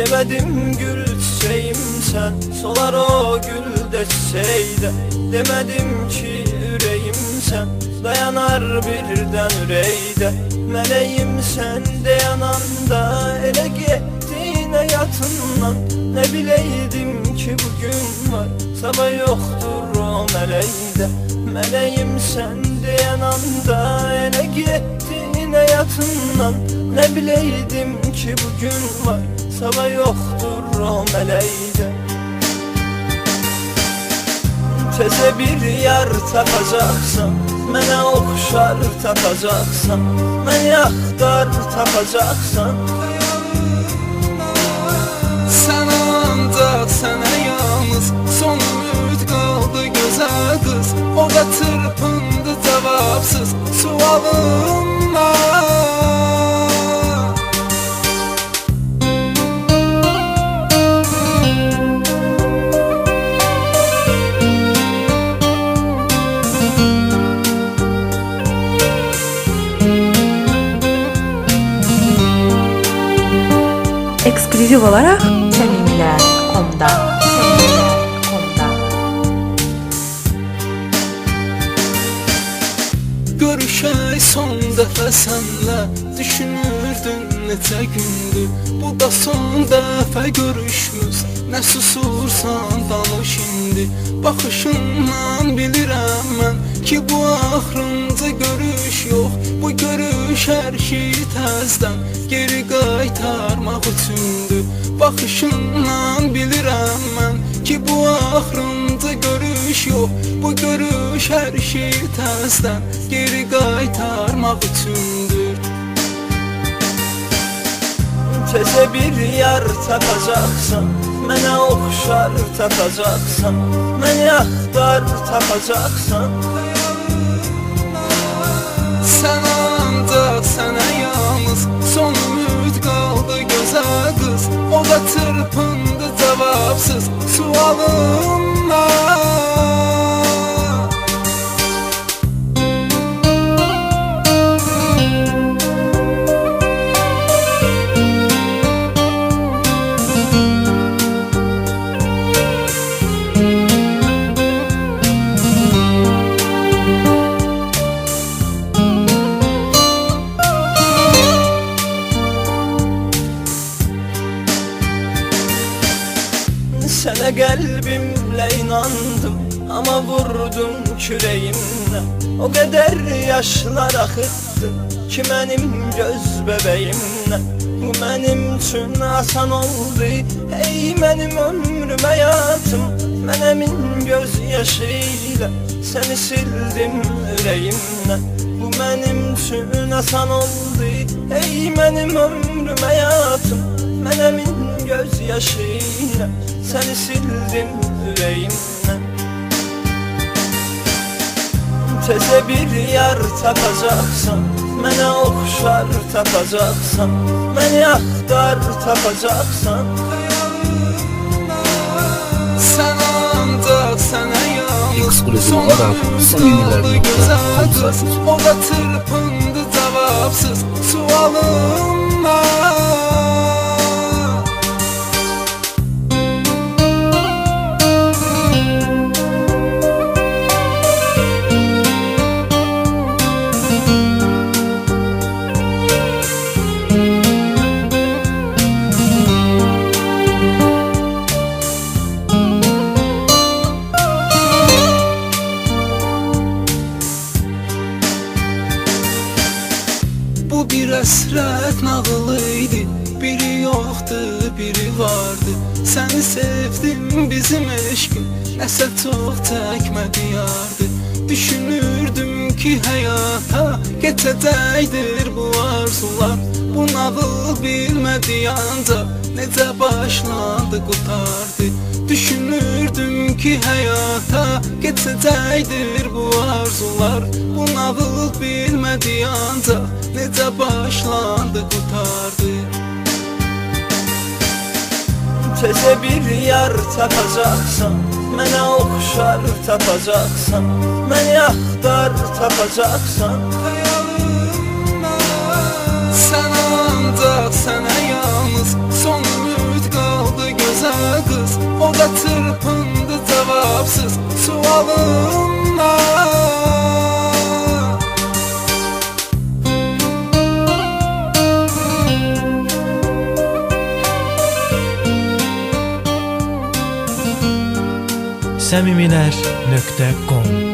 Demedim gül çiçeğim sen, solar o gülde çiçeğde. Demedim ki yüreğim sen, dayanar birden üreyde. Meleğim sende yananda, ele gittiğine yatından. Ne bileydim ki bugün var, sabah yoktur o meleğde. Meleğim sende yananda, ele gittiğine yatından. Ne bileydim ki bugün var, sabah yoktur o meleğde. Teze bir yar tapacaksan, mənə oxşar tapacaksan, məni axtar tapacaksan. Sən ancaq sənə yalnız son ümid qaldı gözəl qız. O da çırpındı cavabsız sualımla. Ekskluziv olarak Semimiler.com'da. Görüşək son dəfə sənlə, düşünürdün neçə gündür. Bu da son dəfə görüşmüz, nə susursan danış indi. Baxışından bilirəm mən ki bu axırıncı görüş yox. Bu görüş hər şeyi təzdən geri qaytarmaq üçündür. Baxışından bilirəm mən ki bu axırıncı görüş yox. Bu görüş hər şeyi təzdən geri qaytarmaq üçündür. Teze bir yar tapacaksan, mənə oxşar tapacaksan, məni axtar tapacaksan. Sən ancaq sənə yalnız son ümid qaldı gözəl qız. O da çırpındı cavabsız sualımla. Sənə qəlbimlə inandım, amma vurdum kürəyimlə. O qədər yaşlar axıtdım ki mənim göz bəbəyimlə. Bu mənim üçün asan oldu, ey mənim ömrüm həyatım. Mən əmin göz yaşı ilə səni sildim ürəyimlə. Bu mənim üçün asan oldu, ey mənim ömrüm həyatım. Mən əmin göz yaşı ilə səni sildim ürəyimdən. Teze bir yar tapacaksan, mənə oxşar tapacaksan, məni axtar tapacaksan. Sən ancaq sənə yalnız Ekskluziv son olarak ümid Semimiler.com'da. qaldı gözəl qız. O da çırpındı cavabsız sualımla. Bu bir əsrət nağılıydı, biri yoxdur, biri vardı. Səni sevdim bizim eşqin, nəsə çox çəkmədi yardı. Düşünürdüm ki həyata keçəcəkdir bu arzular. Bu nağıl bilmədi ancaq necə başlandı qutardı. Düşünürdüm ki həyata keçəcəkdir bu arzular. Bu nağıl bilmədi ancaq necə başlandı qutardı. Teze bir yar tapacaksan, mənə oxşar tapacaksan, məni axtar tapacaksan. Sən ancaq sənə yalnız son ümid çapındı cavabsız sualımla. Səmimilər.com